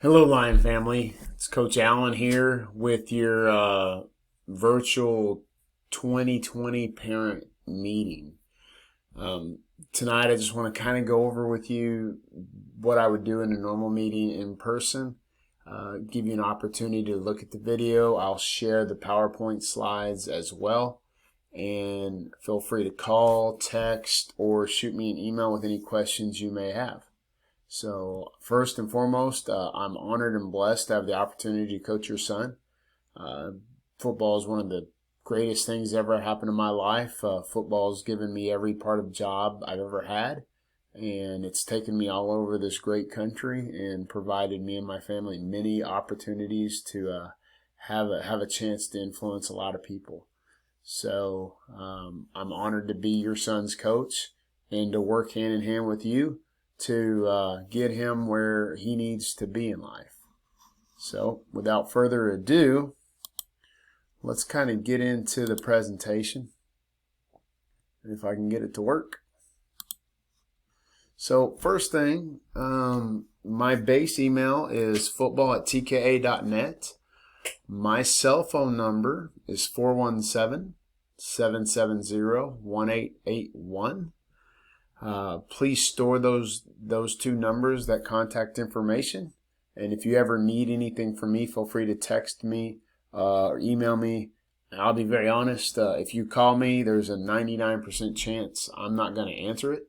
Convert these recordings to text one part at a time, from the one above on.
Hello, Lion family. It's Coach Allen here with your virtual 2020 parent meeting. Um, Tonight, I just want to kind of go over with you what I would do in a normal meeting in person, give you an opportunity to look at the video. I'll share the PowerPoint slides as well. And feel free to call, text, or shoot me an email with any questions you may have. So first and foremost, I'm honored and blessed to have the opportunity to coach your son. Uh, Football is one of the greatest things that ever happened in my life. Football has given me every part of the job I've ever had, and it's taken me all over this great country and provided me and my family many opportunities to have a chance to influence a lot of people. So I'm honored to be your son's coach and to work hand in hand with you to get him where he needs to be in life. So without further ado, let's kind of get into the presentation, if I can get it to work. So first thing, my base email is football@tka.net. My cell phone number is 417-770-1881. Please store those two numbers, that contact information. And if you ever need anything from me, feel free to text me or email me. I'll be very honest. If you call me, there's a 99% chance I'm not going to answer it.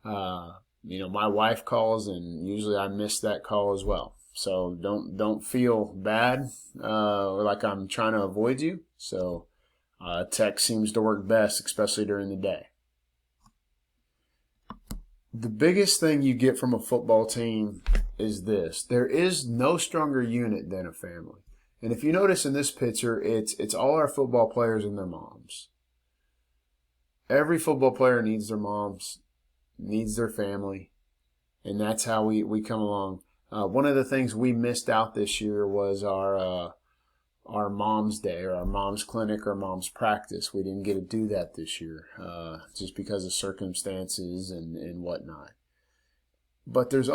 My wife calls, and usually I miss that call as well. So don't feel bad or like I'm trying to avoid you. So text seems to work best, especially during the day. The biggest thing you get from a football team is this: there is no stronger unit than a family. And if you notice in this picture, it's all our football players and their moms. Every football player needs their moms, needs their family, and that's how we come along. One of the things we missed out this year was our mom's day, or our mom's clinic, or mom's practice. We didn't get to do that this year just because of circumstances and whatnot. But there is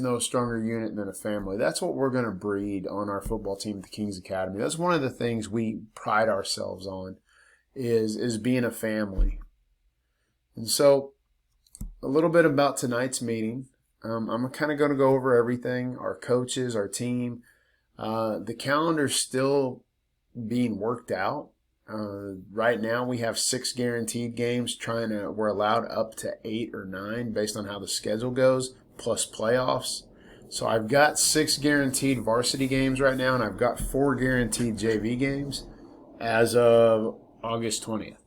no stronger unit than a family. That's what we're going to breed on our football team at the Kings Academy. That's one of the things we pride ourselves on, is being a family. And so a little bit about tonight's meeting. I'm kind of going to go over everything, our coaches, our team. The calendar's still being worked out. Right now we have 6 guaranteed games. We're allowed up to 8 or 9 based on how the schedule goes, plus playoffs. So I've got 6 guaranteed varsity games right now, and I've got 4 guaranteed JV games as of August 20th.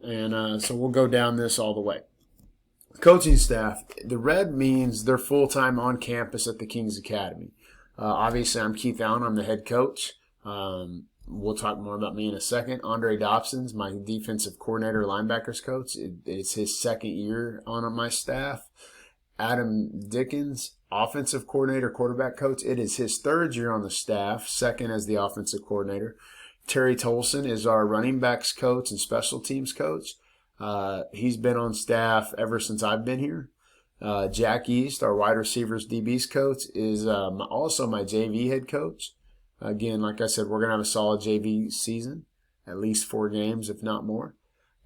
And so we'll go down this all the way. Coaching staff, the red means they're full-time on campus at the Kings Academy. Obviously, I'm Keith Allen. I'm the head coach. We'll talk more about me in a second. Andre Dobson's my defensive coordinator, linebackers coach. It's his second year on my staff. Adam Dickens, offensive coordinator, quarterback coach. It is his 3rd year on the staff, second as the offensive coordinator. Terry Tolson is our running backs coach and special teams coach. He's been on staff ever since I've been here. Jack East, our wide receivers DBs coach, is also my JV head coach. Again, like I said, we're going to have a solid JV season, at least 4 games, if not more.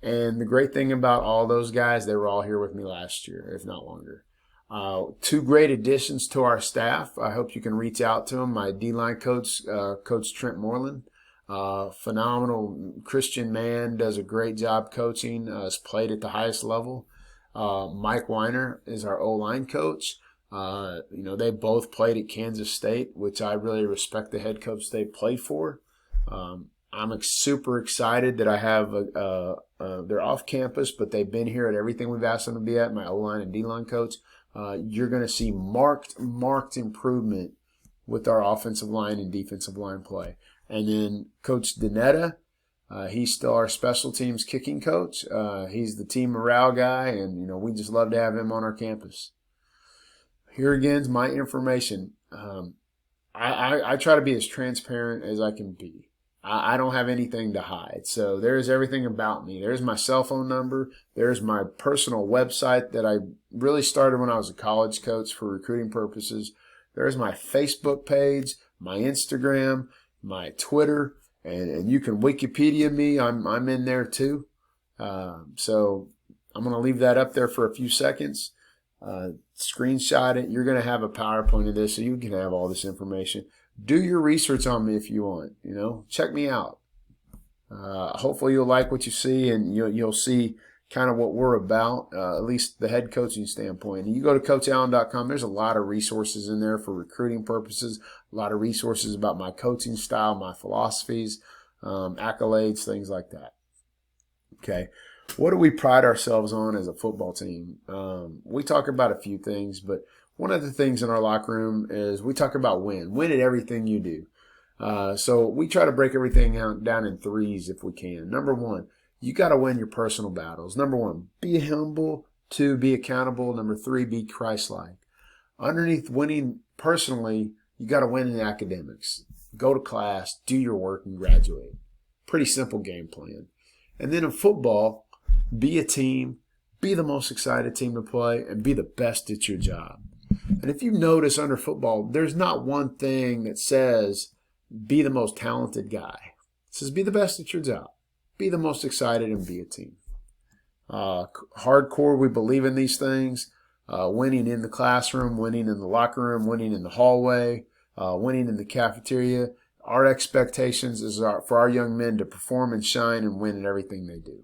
And the great thing about all those guys, they were all here with me last year, if not longer. 2 great additions to our staff. I hope you can reach out to them. My D-line coach, Coach Trent Moreland. Phenomenal Christian man, does a great job coaching, has played at the highest level. Mike Weiner is our O-line coach. They both played at Kansas State, which I really respect the head coach they played for. I'm super excited that I have they're off campus, but they've been here at everything we've asked them to be at, my O-line and D-line coach. You're going to see marked improvement with our offensive line and defensive line play. And then Coach Danetta, he's still our special teams kicking coach. He's the team morale guy, and we just love to have him on our campus. Here again is my information. I try to be as transparent as I can be. I don't have anything to hide. So there's everything about me. There's my cell phone number. There's my personal website that I really started when I was a college coach for recruiting purposes. There's my Facebook page, my Instagram, my Twitter, and you can Wikipedia me. I'm in there too. So I'm going to leave that up there for a few seconds. Screenshot it. You're going to have a PowerPoint of this so you can have all this information. Do your research on me if you want. Check me out. Hopefully you'll like what you see, and you'll see kind of what we're about, at least the head coaching standpoint. And you go to CoachAllen.com, there's a lot of resources in there for recruiting purposes, a lot of resources about my coaching style, my philosophies, accolades, things like that. Okay, what do we pride ourselves on as a football team? We talk about a few things, but one of the things in our locker room is we talk about win. Win at everything you do. So we try to break everything down in threes if we can. Number one, you got to win your personal battles. Number one, be humble. Two, be accountable. Number three, be Christ-like. Underneath winning personally, you got to win in academics. Go to class, do your work, and graduate. Pretty simple game plan. And then in football, be a team, be the most excited team to play, and be the best at your job. And if you notice under football, there's not one thing that says be the most talented guy. It says be the best at your job. Be the most excited and be a team. Hardcore, we believe in these things. Winning in the classroom, winning in the locker room, winning in the hallway, winning in the cafeteria. Our expectations is for our young men to perform and shine and win in everything they do.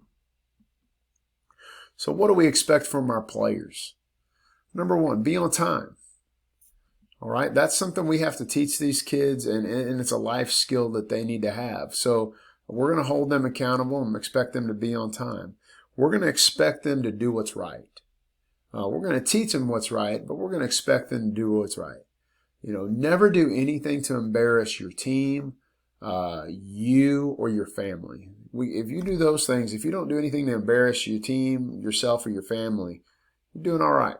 So what do we expect from our players? Number one, be on time. All right, that's something we have to teach these kids, and it's a life skill that they need to have. So we're going to hold them accountable and expect them to be on time. We're going to expect them to do what's right. We're going to teach them what's right, but we're going to expect them to do what's right. Never do anything to embarrass your team, you, or your family. If you do those things, if you don't do anything to embarrass your team, yourself, or your family, you're doing all right.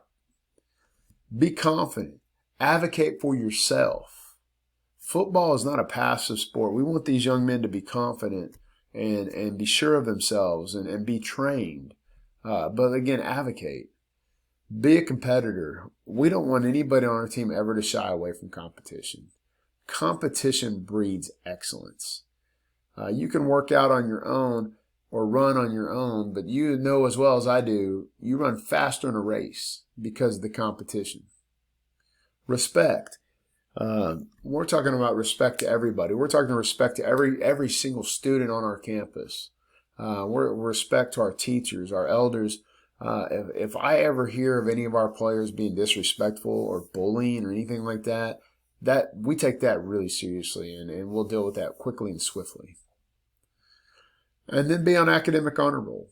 Be confident. Advocate for yourself. Football is not a passive sport. We want these young men to be confident and be sure of themselves and be trained. But again, advocate. Be a competitor. We don't want anybody on our team ever to shy away from competition. Competition breeds excellence. You can work out on your own or run on your own, but you know as well as I do, you run faster in a race because of the competition. Respect. We're talking about respect to everybody. We're talking respect to every single student on our campus. We're respect to our teachers, our elders. If I ever hear of any of our players being disrespectful or bullying or anything like that we take that really seriously, and we'll deal with that quickly and swiftly. And then be on academic honor roll.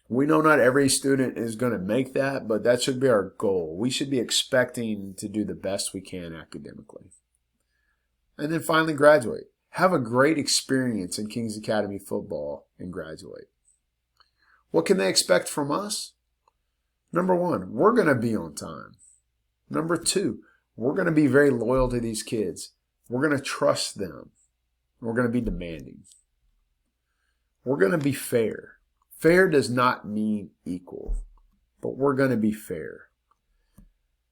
We know not every student is going to make that, but that should be our goal. We should be expecting to do the best we can academically. And then finally, graduate. Have a great experience in Kings Academy football and graduate. What can they expect from us? Number one, we're going to be on time. Number two, we're going to be very loyal to these kids. We're going to trust them. We're going to be demanding. We're going to be fair. Fair does not mean equal, but we're going to be fair.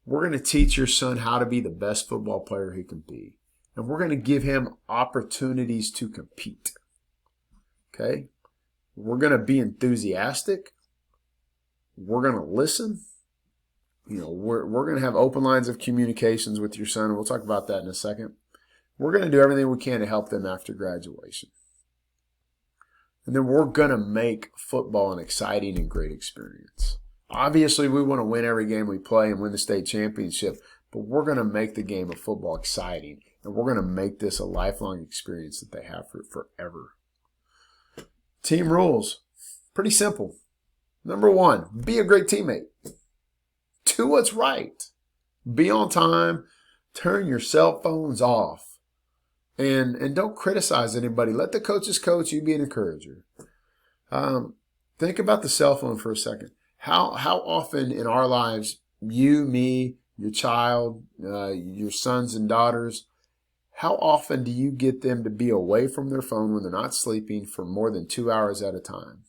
We're going to teach your son how to be the best football player he can be, and we're going to give him opportunities to compete. Okay? We're going to be enthusiastic. We're going to listen. We're going to have open lines of communications with your son, and we'll talk about that in a second. We're going to do everything we can to help them after graduation. And then we're going to make football an exciting and great experience. Obviously, we want to win every game we play and win the state championship, but we're going to make the game of football exciting, and we're going to make this a lifelong experience that they have for forever. Team rules. Pretty simple. Number one, be a great teammate. Do what's right. Be on time. Turn your cell phones off. And don't criticize anybody. Let the coaches coach. You be an encourager. Think about the cell phone for a second. How often in our lives, you, me, your child, your sons and daughters, how often do you get them to be away from their phone when they're not sleeping for more than 2 hours at a time?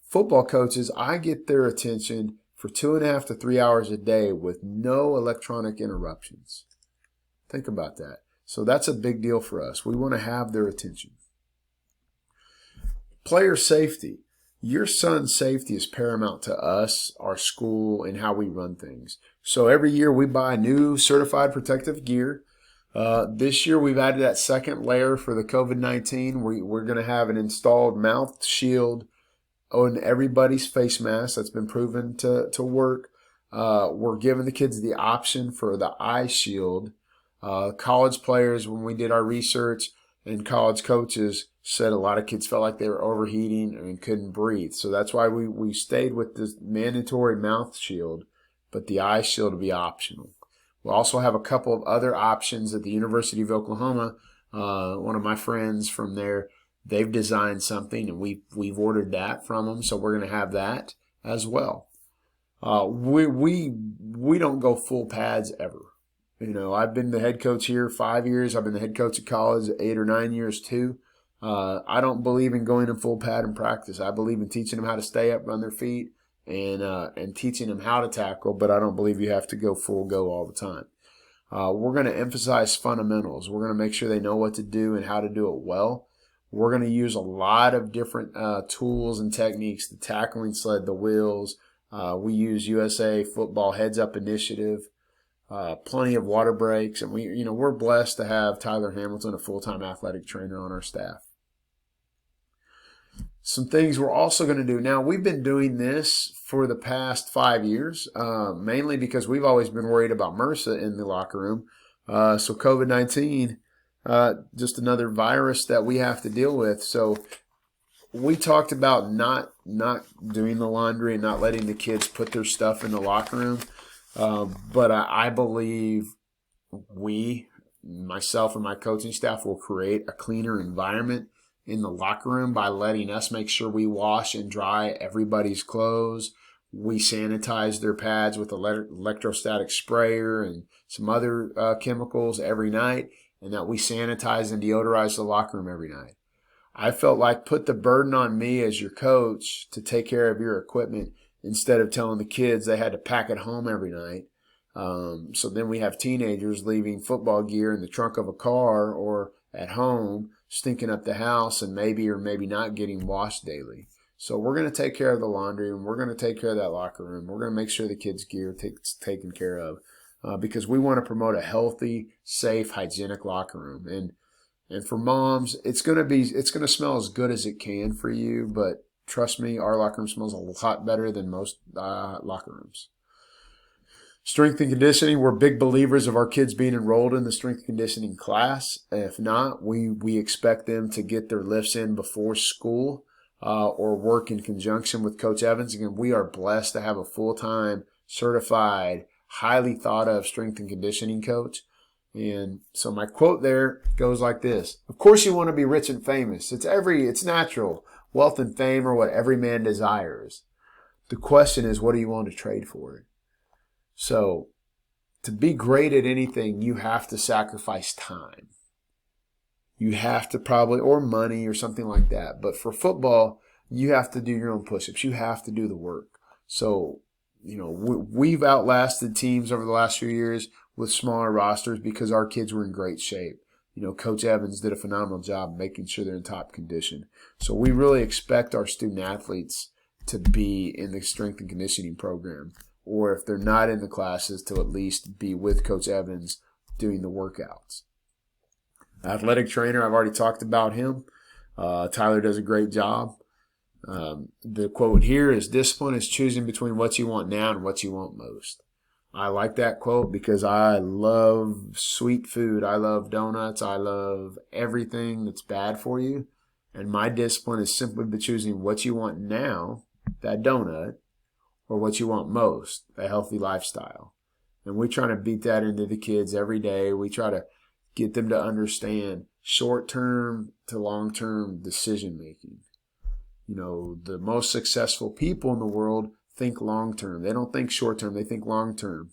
Football coaches, I get their attention for for 2.5 to 3 hours a day with no electronic interruptions. Think about that. So that's a big deal for us. We want to have their attention. Player safety. Your son's safety is paramount to us, our school, and how we run things. So every year we buy new certified protective gear. This year we've added that second layer for the COVID-19. We're going to have an installed mouth shield on everybody's face mask. That's been proven to work. We're giving the kids the option for the eye shield. College players, when we did our research, and college coaches said a lot of kids felt like they were overheating and couldn't breathe. So that's why we stayed with this mandatory mouth shield, but the eye shield will be optional. We'll also have a couple of other options at the University of Oklahoma. One of my friends from there, they've designed something, and we've ordered that from them, so we're going to have that as well. We don't go full pads ever. You know, I've been the head coach here 5 years. I've been the head coach at college 8 or 9 years too. I don't believe in going in full pad in practice. I believe in teaching them how to stay up, run their feet, and teaching them how to tackle, but I don't believe you have to go full go all the time. We're going to emphasize fundamentals. We're going to make sure they know what to do and how to do it well. We're going to use a lot of different tools and techniques, the tackling sled, the wheels. We use USA Football Heads Up Initiative. Plenty of water breaks, and we're blessed to have Tyler Hamilton, a full-time athletic trainer, on our staff. Some things we're also going to do now. We've been doing this for the past 5 years, mainly because we've always been worried about MRSA in the locker room. So COVID-19, just another virus that we have to deal with. So we talked about not doing the laundry and not letting the kids put their stuff in the locker room. But I believe myself and my coaching staff will create a cleaner environment in the locker room by letting us make sure we wash and dry everybody's clothes. We sanitize their pads with electrostatic sprayer and some other chemicals every night, and that we sanitize and deodorize the locker room every night. I felt like put the burden on me as your coach to take care of your equipment, instead of telling the kids they had to pack it home every night. So then we have teenagers leaving football gear in the trunk of a car or at home, stinking up the house, and maybe or maybe not getting washed daily. So we're going to take care of the laundry, and we're going to take care of that locker room. We're going to make sure the kids' gear is taken care of, because we want to promote a healthy, safe, hygienic locker room. And for moms, it's going to smell as good as it can for you, but trust me, our locker room smells a lot better than most locker rooms. Strength and conditioning, we're big believers of our kids being enrolled in the strength and conditioning class. If not, we expect them to get their lifts in before school or work in conjunction with Coach Evans. Again, we are blessed to have a full-time, certified, highly thought of strength and conditioning coach. And so my quote there goes like this: of course you want to be rich and famous. It's natural. Wealth and fame are what every man desires. The question is, what do you want to trade for it? So to be great at anything, you have to sacrifice time. You have to probably, or money or something like that. But for football, you have to do your own push-ups. You have to do the work. So, we've outlasted teams over the last few years with smaller rosters because our kids were in great shape. Coach Evans did a phenomenal job making sure they're in top condition. So we really expect our student athletes to be in the strength and conditioning program, or if they're not in the classes, to at least be with Coach Evans doing the workouts. Athletic trainer, I've already talked about him. Tyler does a great job. The quote here is, discipline is choosing between what you want now and what you want most. I like that quote because I love sweet food. I love donuts. I love everything that's bad for you. And my discipline is simply by choosing what you want now, that donut, or what you want most, a healthy lifestyle. And we try to beat that into the kids every day. We try to get them to understand short-term to long-term decision-making. The most successful people in the world think long-term. They don't think short-term. They think long-term.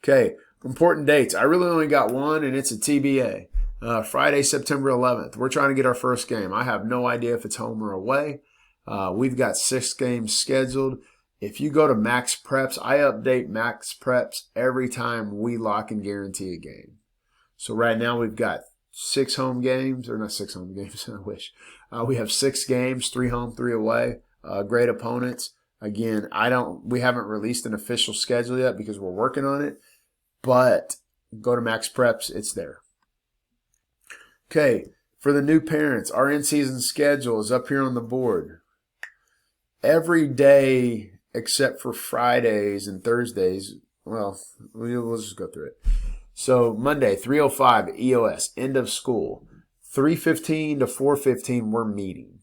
Okay, important dates. I really only got one, and it's a TBA. Friday, September 11th. We're trying to get our first game. I have no idea if it's home or away. We've got 6 games scheduled, If you go to Max Preps, I update Max Preps every time we lock and guarantee a game. So right now we've got 6 home games, or not 6 home games, I wish. We have 6 games, 3 home, 3 away, great opponents. Again, we haven't released an official schedule yet because we're working on it, but go to Max Preps, it's there. Okay, for the new parents, our in-season schedule is up here on the board. Every day except for Fridays and Thursdays, well, we'll just go through it. So Monday, 3:05 EOS, end of school. 3:15 to 4:15, we're meeting.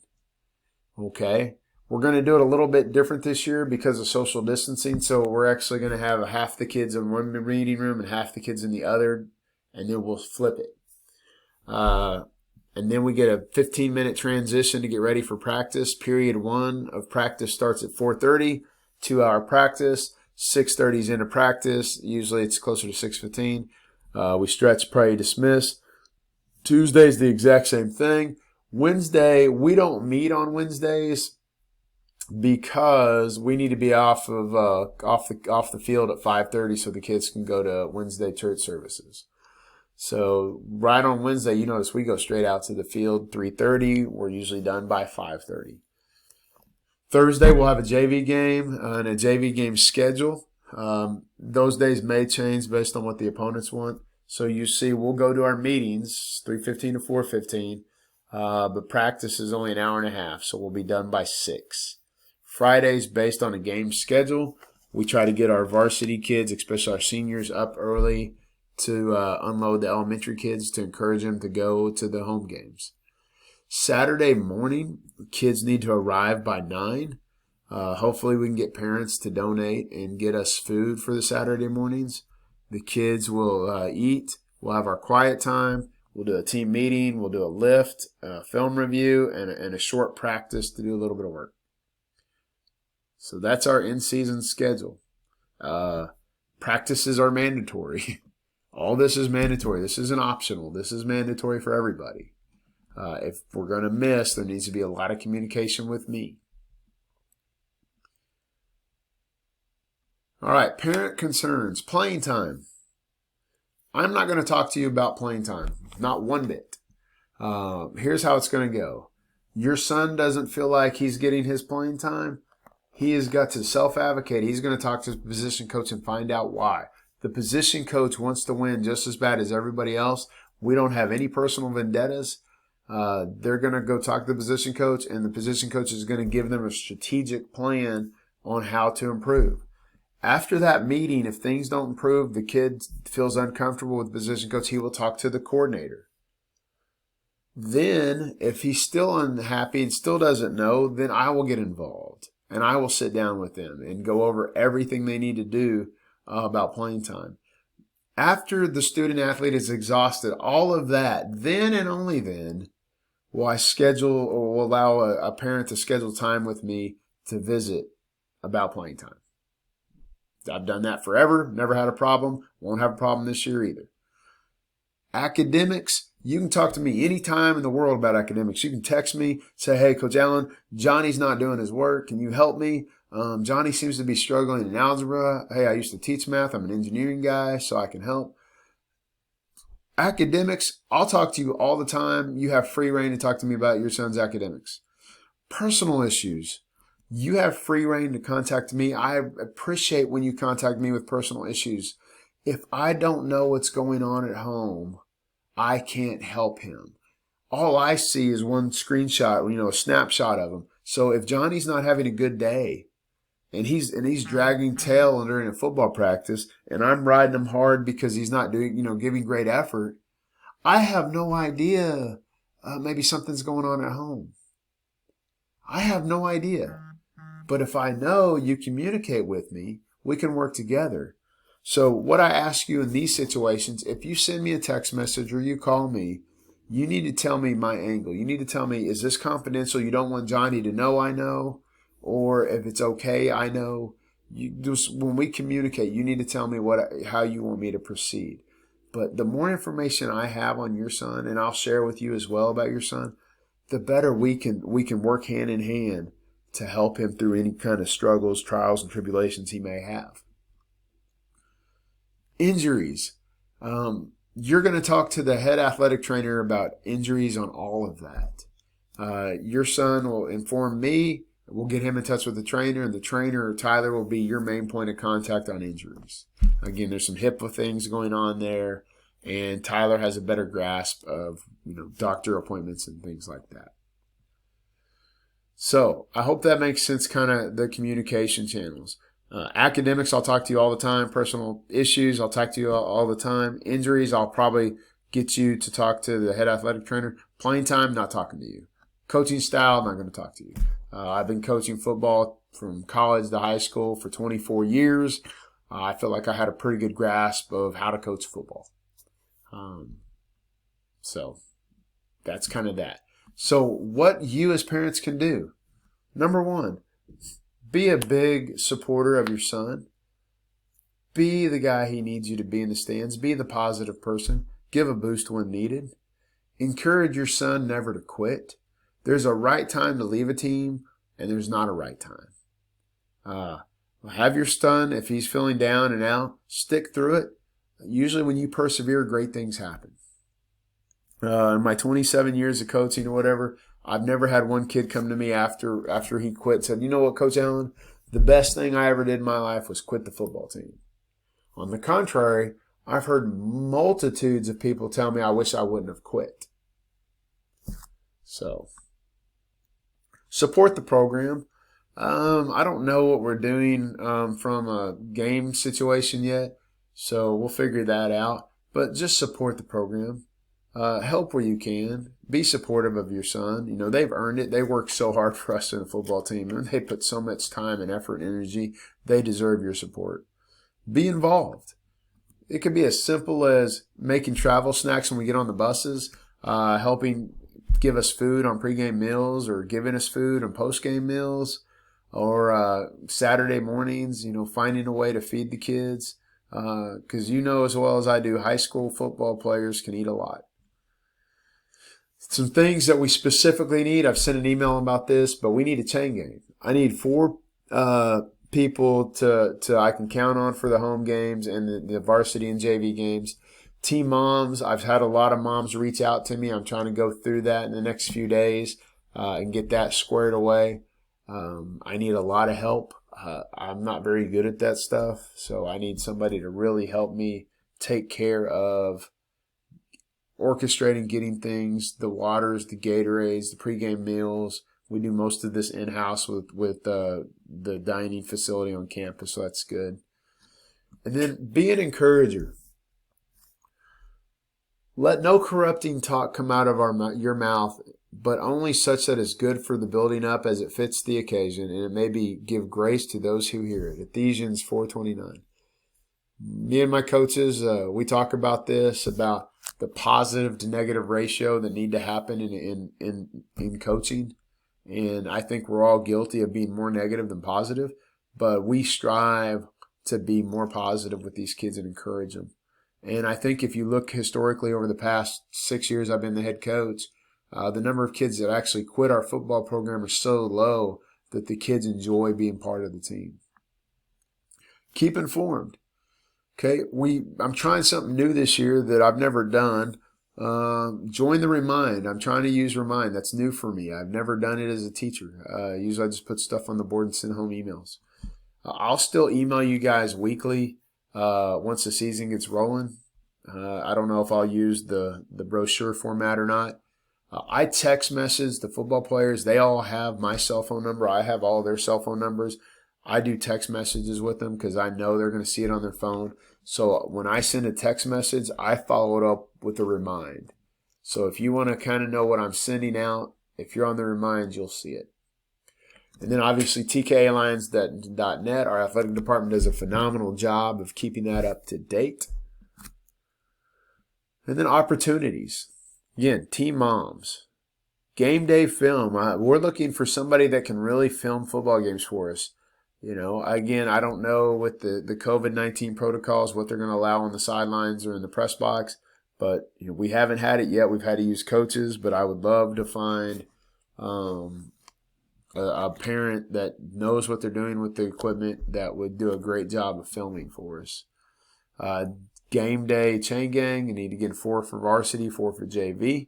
Okay? We're going to do it a little bit different this year because of social distancing. So we're actually going to have half the kids in one reading room and half the kids in the other, and then we'll flip it. And then we get a 15-minute transition to get ready for practice. Period 1 of practice starts at 4:30, 2-hour practice. 6:30 is into practice. Usually it's closer to 6:15. We stretch, pray, dismiss. Tuesday's the exact same thing. Wednesday, we don't meet on Wednesdays because we need to be off the field at 5:30 so the kids can go to Wednesday church services. So right on Wednesday, you notice we go straight out to the field 3:30. We're usually done by 5:30. Thursday, we'll have a JV game and a JV game schedule. Those days may change based on what the opponents want. So you see, we'll go to our meetings 3:15 to 4:15, but practice is only an hour and a half, so we'll be done by 6. Fridays, based on a game schedule, we try to get our varsity kids, especially our seniors, up early to unload the elementary kids to encourage them to go to the home games. Saturday morning, kids need to arrive by 9. Hopefully we can get parents to donate and get us food for the Saturday mornings. The kids will eat. We'll have our quiet time. We'll do a team meeting. We'll do a lift, a film review, and a short practice to do a little bit of work. So that's our in-season schedule. Practices are mandatory. All this is mandatory. This isn't optional. This is mandatory for everybody. If we're going to miss, there needs to be a lot of communication with me. All right, parent concerns. Playing time. I'm not going to talk to you about playing time. Not one bit. Here's how it's going to go. Your son doesn't feel like he's getting his playing time. He has got to self-advocate. He's going to talk to his position coach and find out why. The position coach wants to win just as bad as everybody else. We don't have any personal vendettas. They're going to go talk to the position coach, and the position coach is going to give them a strategic plan on how to improve. After that meeting, if things don't improve, the kid feels uncomfortable with the position coach, he will talk to the coordinator. Then, if he's still unhappy and still doesn't know, then I will get involved, and I will sit down with them and go over everything they need to do about playing time. After the student athlete is exhausted, all of that, then and only then will I schedule or will allow a parent to schedule time with me to visit about playing time. I've done that forever, never had a problem, won't have a problem this year either. Academics, you can talk to me anytime in the world about academics. You can text me, say, hey, Coach Allen, Johnny's not doing his work. Can you help me? Johnny seems to be struggling in algebra. Hey, I used to teach math. I'm an engineering guy, so I can help. Academics, I'll talk to you all the time. You have free reign to talk to me about your son's academics. Personal issues, you have free reign to contact me. I appreciate when you contact me with personal issues. If I don't know what's going on at home, I can't help him. All I see is one screenshot, a snapshot of him. So if Johnny's not having a good day, and he's dragging tail during a football practice, and I'm riding him hard because he's not doing, giving great effort, I have no idea. Maybe something's going on at home. I have no idea. But if I know, you communicate with me, we can work together. So what I ask you in these situations, if you send me a text message or you call me, you need to tell me my angle. You need to tell me, is this confidential? You don't want Johnny to know I know? Or if it's okay, I know. When we communicate, you need to tell me how you want me to proceed. But the more information I have on your son, and I'll share with you as well about your son, the better we can work hand in hand to help him through any kind of struggles, trials, and tribulations he may have. Injuries. You're going to talk to the head athletic trainer about injuries on all of that. Your son will inform me. We'll get him in touch with the trainer, and the trainer, Tyler, will be your main point of contact on injuries. Again, there's some HIPAA things going on there, and Tyler has a better grasp of doctor appointments and things like that. So I hope that makes sense, kind of the communication channels. Academics, I'll talk to you all the time. Personal issues, I'll talk to you all the time. Injuries, I'll probably get you to talk to the head athletic trainer. Playing time, not talking to you. Coaching style, not going to talk to you. I've been coaching football from college to high school for 24 years. I feel like I had a pretty good grasp of how to coach football. So that's kind of that. So what you as parents can do. Number one, be a big supporter of your son. Be the guy he needs you to be in the stands. Be the positive person. Give a boost when needed. Encourage your son never to quit. There's a right time to leave a team, and there's not a right time. Have your son, if he's feeling down and out, stick through it. Usually when you persevere, great things happen. In my 27 years of coaching or whatever, I've never had one kid come to me after he quit and said, you know what, Coach Allen, the best thing I ever did in my life was quit the football team. On the contrary, I've heard multitudes of people tell me I wish I wouldn't have quit. So, support the program. I don't know what we're doing from a game situation yet, so we'll figure that out. But just support the program. Help where you can. Be supportive of your son. They've earned it. They work so hard for us in the football team. And they put so much time and effort and energy. They deserve your support. Be involved. It could be as simple as making travel snacks when we get on the buses, helping give us food on pregame meals, or giving us food on postgame meals, or Saturday mornings, finding a way to feed the kids. Because as well as I do, high school football players can eat a lot. Some things that we specifically need, I've sent an email about this, but we need a chain game. I need 4 people to I can count on for the home games and the varsity and JV games. Team moms, I've had a lot of moms reach out to me. I'm trying to go through that in the next few days and get that squared away. I need a lot of help. I'm not very good at that stuff, so I need somebody to really help me take care of orchestrating getting things, the waters, the Gatorades, the pregame meals. We do most of this in-house with the dining facility on campus, so that's good. And then be an encourager. Let no corrupting talk come out of your mouth, but only such that is good for the building up as it fits the occasion, and it may be give grace to those who hear it. Ephesians 4:29. Me and my coaches, we talk about this, about the positive to negative ratio that need to happen in coaching. And I think we're all guilty of being more negative than positive, but we strive to be more positive with these kids and encourage them. And I think if you look historically over the past 6 years I've been the head coach, the number of kids that actually quit our football program are so low that the kids enjoy being part of the team. Keep informed. Okay, I'm trying something new this year that I've never done. Join the Remind. I'm trying to use Remind. That's new for me. I've never done it as a teacher. Usually I just put stuff on the board and send home emails. I'll still email you guys weekly once the season gets rolling. I don't know if I'll use the brochure format or not. I text message the football players. They all have my cell phone number. I have all their cell phone numbers. I do text messages with them because I know they're going to see it on their phone. So when I send a text message, I follow it up with a remind. So if you want to kind of know what I'm sending out, if you're on the remind, you'll see it. And then obviously TKAlions.net, our athletic department does a phenomenal job of keeping that up to date. And then opportunities. Again, team moms. Game day film. We're looking for somebody that can really film football games for us. Again, I don't know with the COVID-19 protocols what they're going to allow on the sidelines or in the press box, but we haven't had it yet. We've had to use coaches, but I would love to find a parent that knows what they're doing with the equipment that would do a great job of filming for us. Game day chain gang, you need to get 4 for varsity, 4 for JV.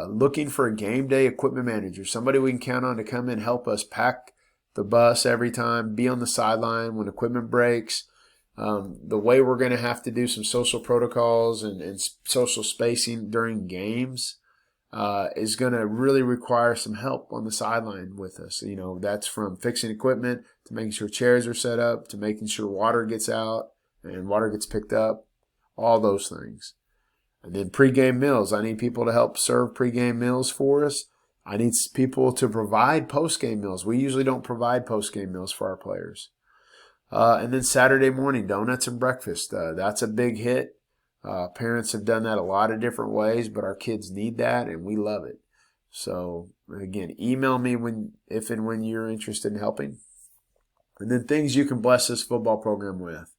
Looking for a game day equipment manager, somebody we can count on to come in and help us pack the bus every time, be on the sideline when equipment breaks. The way we're going to have to do some social protocols and social spacing during games is going to really require some help on the sideline with us. You know, that's from fixing equipment to making sure chairs are set up to making sure water gets out and water gets picked up, all those things. And then pregame meals. I need people to help serve pregame meals for us. I need people to provide postgame meals. We usually don't provide postgame meals for our players. And then Saturday morning, donuts and breakfast. That's a big hit. Parents have done that a lot of different ways, but our kids need that, and we love it. So, again, email me if and when you're interested in helping. And then things you can bless this football program with.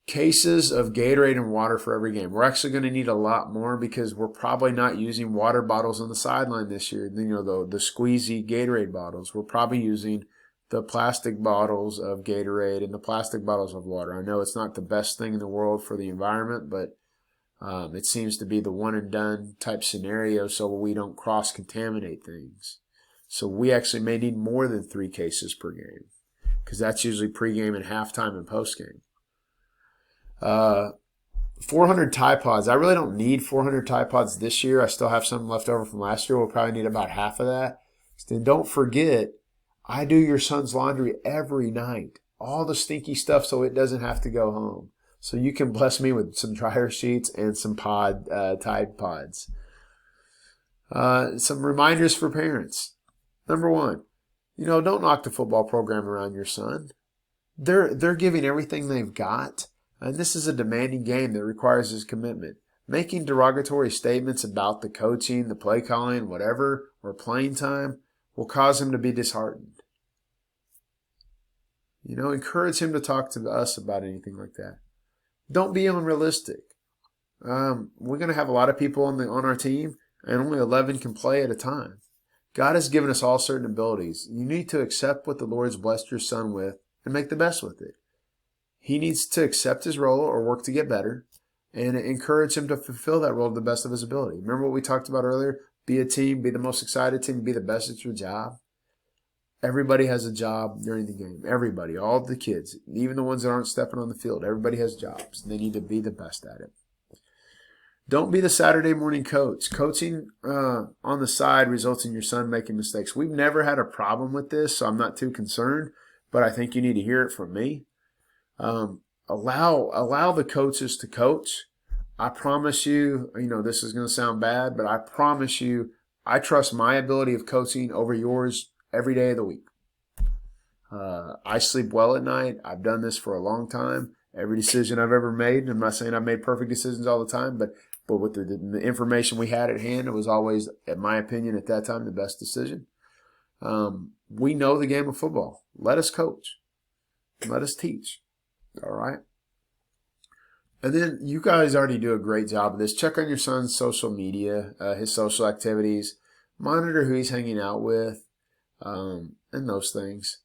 Cases of Gatorade and water for every game. We're actually going to need a lot more because we're probably not using water bottles on the sideline this year. You know, the squeezy Gatorade bottles. We're probably using the plastic bottles of Gatorade and the plastic bottles of water. I know it's not the best thing in the world for the environment, but it seems to be the one and done type scenario so we don't cross-contaminate things. So we actually may need more than 3 cases per game because that's usually pregame and halftime and postgame. 400 Tide Pods. I really don't need 400 Tide Pods this year. I still have some left over from last year. We'll probably need about half of that. Then don't forget, I do your son's laundry every night. All the stinky stuff so it doesn't have to go home. So you can bless me with some dryer sheets and some Tide Pods. Some reminders for parents. Number 1, don't knock the football program around your son. They're giving everything they've got. And this is a demanding game that requires his commitment. Making derogatory statements about the coaching, the play calling, whatever, or playing time will cause him to be disheartened. Encourage him to talk to us about anything like that. Don't be unrealistic. We're going to have a lot of people on our team, and only 11 can play at a time. God has given us all certain abilities. You need to accept what the Lord's blessed your son with and make the best with it. He needs to accept his role or work to get better and encourage him to fulfill that role to the best of his ability. Remember what we talked about earlier? Be a team, be the most excited team, be the best at your job. Everybody has a job during the game. Everybody, all the kids, even the ones that aren't stepping on the field, everybody has jobs. They need to be the best at it. Don't be the Saturday morning coach. Coaching on the side results in your son making mistakes. We've never had a problem with this, so I'm not too concerned, but I think you need to hear it from me. Allow the coaches to coach. I promise you, this is going to sound bad, but I promise you, I trust my ability of coaching over yours every day of the week. I sleep well at night. I've done this for a long time. Every decision I've ever made, I'm not saying I've made perfect decisions all the time, but with the information we had at hand, it was always, in my opinion, at that time, the best decision. We know the game of football. Let us coach. Let us teach. All right. And then you guys already do a great job of this. Check on your son's social media, his social activities, monitor who he's hanging out with, and those things.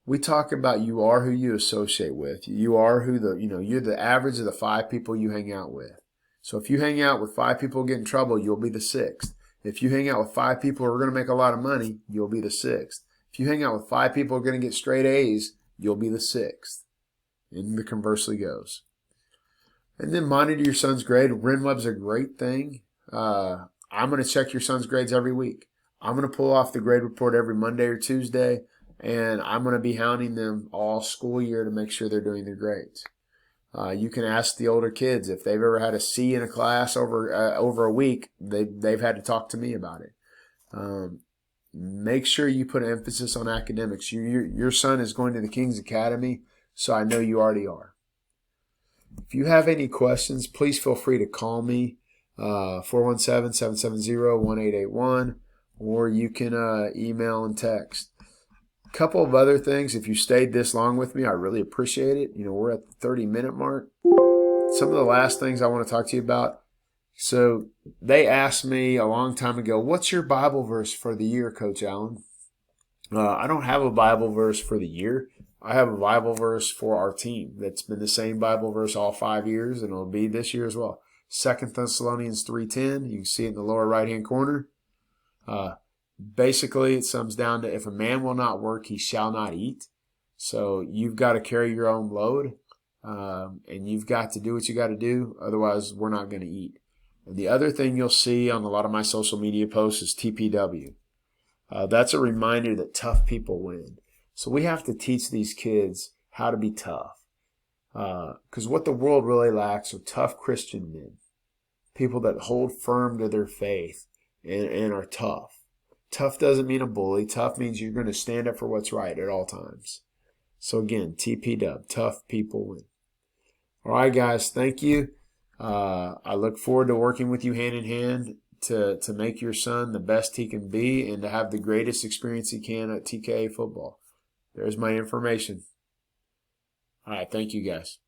We talk about you are who you associate with. You are who you're the average of the 5 people you hang out with. So if you hang out with 5 people who get in trouble, you'll be the 6th. If you hang out with 5 people who are going to make a lot of money, you'll be the 6th. If you hang out with 5 people who are going to get straight A's, you'll be the 6th. And the conversely goes. And then monitor your son's grade. RenWeb's a great thing. I'm going to check your son's grades every week. I'm going to pull off the grade report every Monday or Tuesday, and I'm going to be hounding them all school year to make sure they're doing their grades. You can ask the older kids if they've ever had a C in a class over a week. They've had to talk to me about it. Make sure you put emphasis on academics. Your son is going to the King's Academy, so I know you already are. If you have any questions, please feel free to call me, 417-770-1881, or you can email and text. A couple of other things, if you stayed this long with me, I really appreciate it. We're at the 30-minute mark. Some of the last things I want to talk to you about. So they asked me a long time ago, what's your Bible verse for the year, Coach Allen? I don't have a Bible verse for the year. I have a Bible verse for our team that's been the same Bible verse all 5 years, and it'll be this year as well. 2 Thessalonians 3:10. You can see it in the lower right-hand corner. Basically, it sums down to, if a man will not work, he shall not eat. So you've got to carry your own load, and you've got to do what you got to do. Otherwise, we're not going to eat. And the other thing you'll see on a lot of my social media posts is TPW. That's a reminder that tough people win. So we have to teach these kids how to be tough. Because what the world really lacks are tough Christian men. People that hold firm to their faith and are tough. Tough doesn't mean a bully. Tough means you're going to stand up for what's right at all times. So again, TPW, tough people win. All right, guys, thank you. I look forward to working with you hand in hand to make your son the best he can be and to have the greatest experience he can at TKA football. There's my information. All right, thank you, guys.